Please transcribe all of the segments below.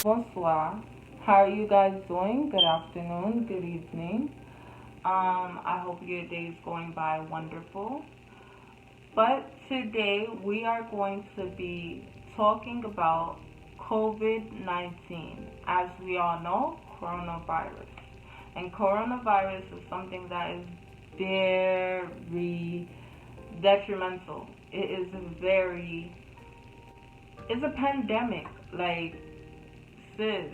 Bonsoir. How are you guys doing? Good afternoon, good evening. I hope your day is going by wonderful. But today we are going to be talking about COVID-19. As we all know, coronavirus. And coronavirus is something that is very detrimental. It's a pandemic. Like, sis,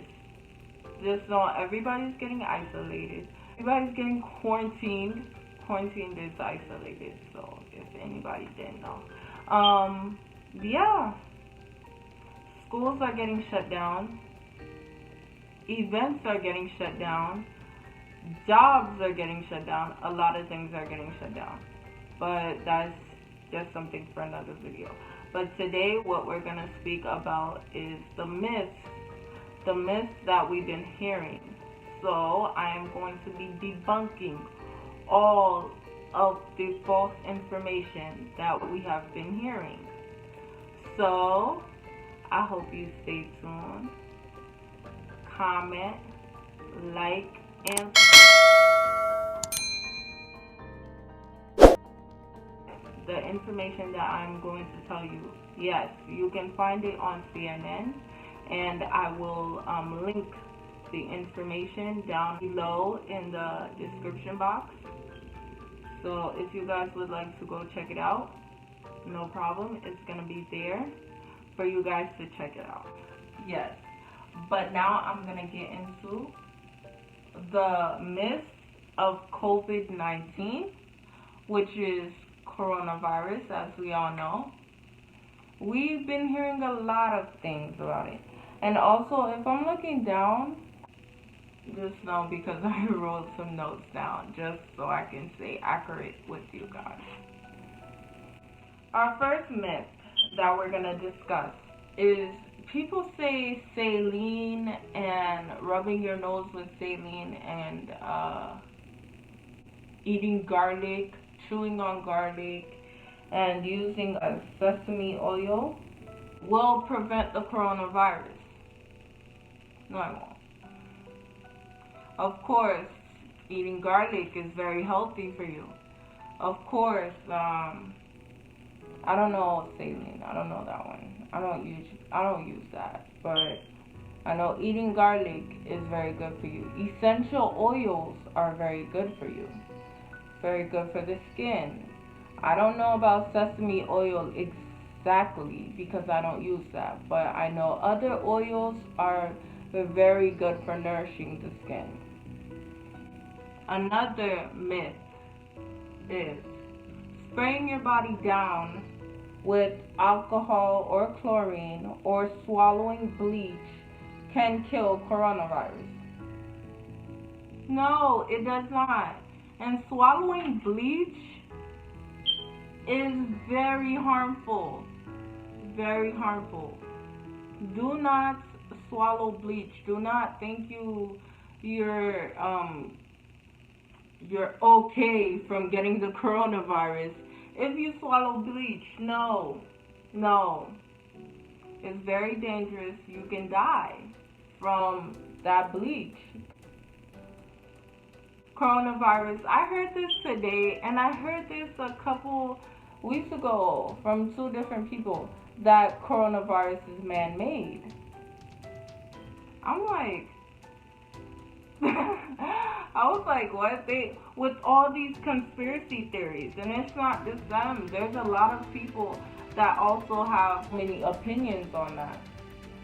just know everybody's getting isolated. Everybody's getting quarantined. Quarantined is isolated, so if anybody didn't know. Yeah. Schools are getting shut down. Events are getting shut down. Jobs are getting shut down. A lot of things are getting shut down. But that's just something for another video. But today what we're going to speak about is the myths that we've been hearing. So I am going to be debunking all of the false information that we have been hearing. So I hope you stay tuned, comment, like, and the information that I'm going to tell you. Yes, you can find it on CNN, and I will link the information down below in the description box. So if you guys would like to go check it out, no problem. It's going to be there for you guys to check it out. Yes. But now I'm going to get into the myth of COVID-19, which is coronavirus, as we all know. We've been hearing a lot of things about it. And also, if I'm looking down, just know because I wrote some notes down just so I can stay accurate with you guys. Our first myth that we're going to discuss is people say saline and rubbing your nose with saline and eating garlic, chewing on garlic, and using a sesame oil will prevent the coronavirus. No, I won't. Of course, eating garlic is very healthy for you. Of course, I don't know saline. I don't know that one. I don't use that. But I know eating garlic is very good for you. Essential oils are very good for you. Very good for the skin. I don't know about sesame oil exactly because I don't use that. But I know other oils are very good for nourishing the skin. Another myth is spraying your body down with alcohol or chlorine or swallowing bleach can kill coronavirus. No, it does not. And swallowing bleach is very harmful. Very harmful. Do not swallow bleach. Do not think you're okay from getting the coronavirus if you swallow bleach. No. It's very dangerous. You can die from that bleach. Coronavirus. I heard this today, and I heard this a couple weeks ago from two different people, that coronavirus is man-made. I'm like, I was like, what? With all these conspiracy theories, and it's not just them. There's a lot of people that also have many opinions on that.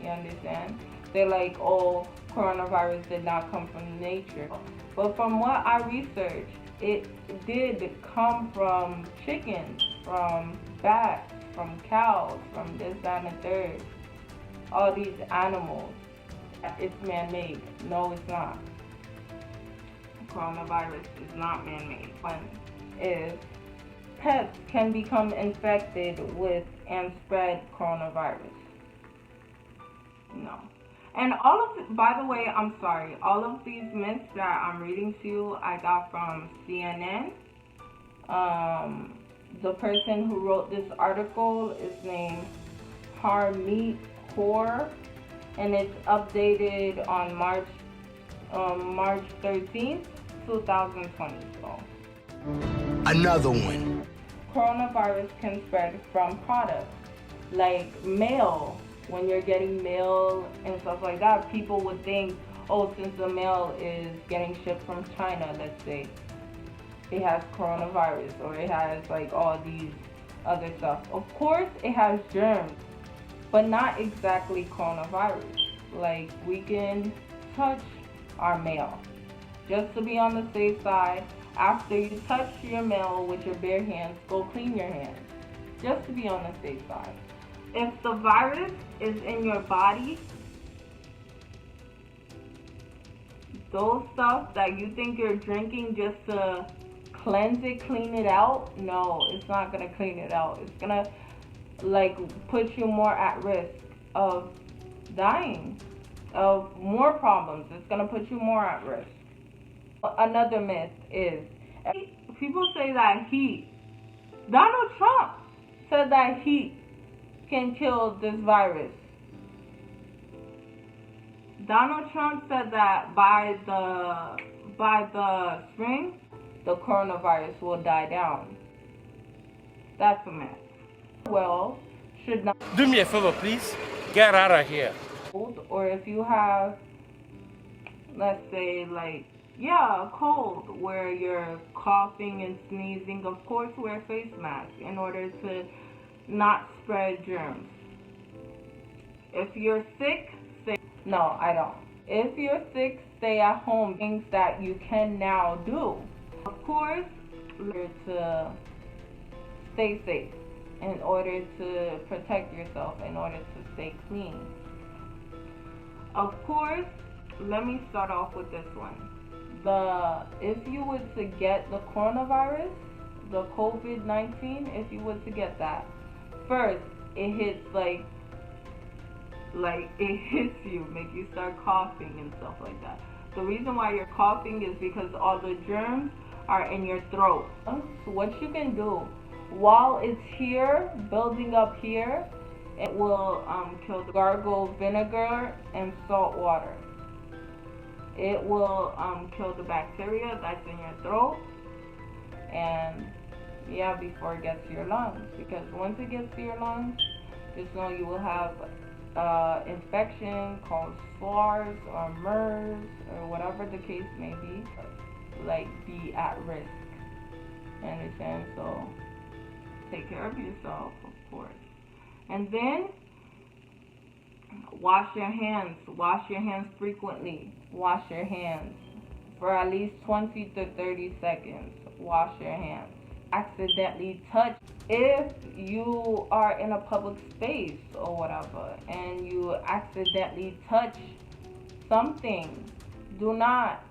You understand? They're like, oh, coronavirus did not come from nature. But from what I researched, it did come from chickens, from bats, from cows, from this, that, and the third. All these animals. It's man-made. No, it's not. Coronavirus is not man-made. One is pets can become infected with and spread coronavirus. No. And by the way, I'm sorry, all of these myths that I'm reading to you, I got from CNN. The person who wrote this article is named Harmeet Kaur, and it's updated on March 13th, 2020. So. Another one. Coronavirus can spread from products like mail. When you're getting mail and stuff like that, people would think, oh, since the mail is getting shipped from China, let's say, it has coronavirus, or it has like all these other stuff. Of course, it has germs, but not exactly coronavirus. Like, we can touch our mail. Just to be on the safe side, after you touch your mail with your bare hands, go clean your hands. Just to be on the safe side. If the virus is in your body, those stuff that you think you're drinking just to cleanse it, clean it out, no, it's not gonna clean it out. It's gonna like put you more at risk of dying, of more problems. It's gonna put you more at risk. Another myth is, people say that heat. Donald Trump said that heat can kill this virus. Donald Trump said that by the spring, the coronavirus will die down. That's a myth. Well, should not. Do me a favor, please. Get out of here. Or if you have, let's say, like, a cold where you're coughing and sneezing, of course wear a face mask in order to not spread germs. If you're sick, no, I don't. If you're sick, stay at home. Things that you can now do. Of course, to stay safe, in order to protect yourself, in order to stay clean. Of course, let me start off with this one. If you were to get the coronavirus, the COVID-19, if you were to get that, first, it hits like it hits you, make you start coughing and stuff like that. The reason why you're coughing is because all the germs are in your throat. So what you can do, while it's here, building up here, it will kill the gargle vinegar and salt water. It will kill the bacteria that's in your throat, and before it gets to your lungs. Because once it gets to your lungs, just know you will have infection called SARS or MERS or whatever the case may be, like be at risk. You understand? So take care of yourself, of course. And then wash your hands. Wash your hands frequently. Wash your hands for at least 20 to 30 seconds. Wash your hands. accidentally touch. If you are in a public space or whatever and you accidentally touch something, do not,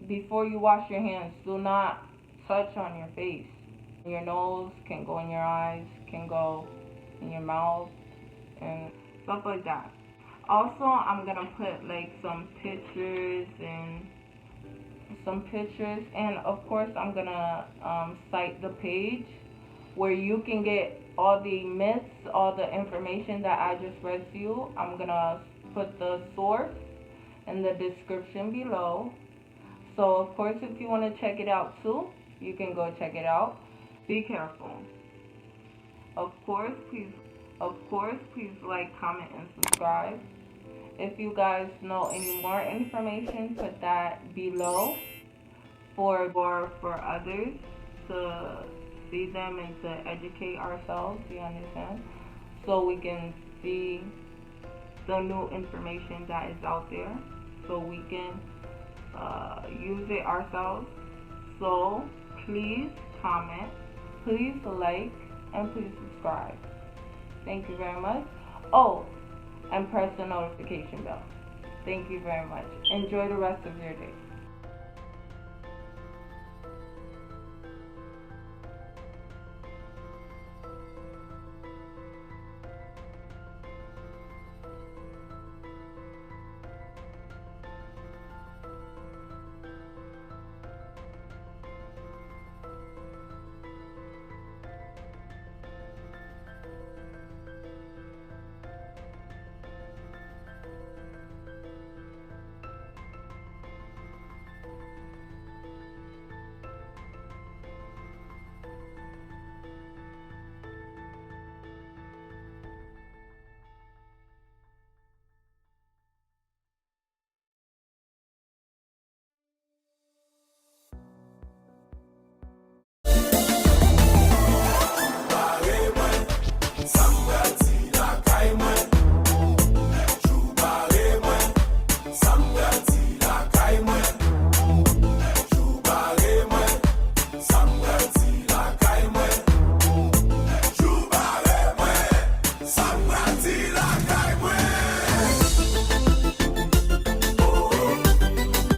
before you wash your hands, do not touch on your face. Your nose can go in your eyes, can go in your mouth, and stuff like that. Also, I'm gonna put like some pictures, and of course I'm gonna cite the page where you can get all the myths, all the information that I just read to you. I'm gonna put the source in the description below. So of course, if you want to check it out too, you can go check it out. Be careful. Of course, please like, comment, and subscribe. If you guys know any more information, put that below for others to see them and to educate ourselves, you understand? So we can see the new information that is out there, so we can use it ourselves. So please comment, please like, and please subscribe. Thank you very much. Oh, and press the notification bell. Thank you very much. Enjoy the rest of your day.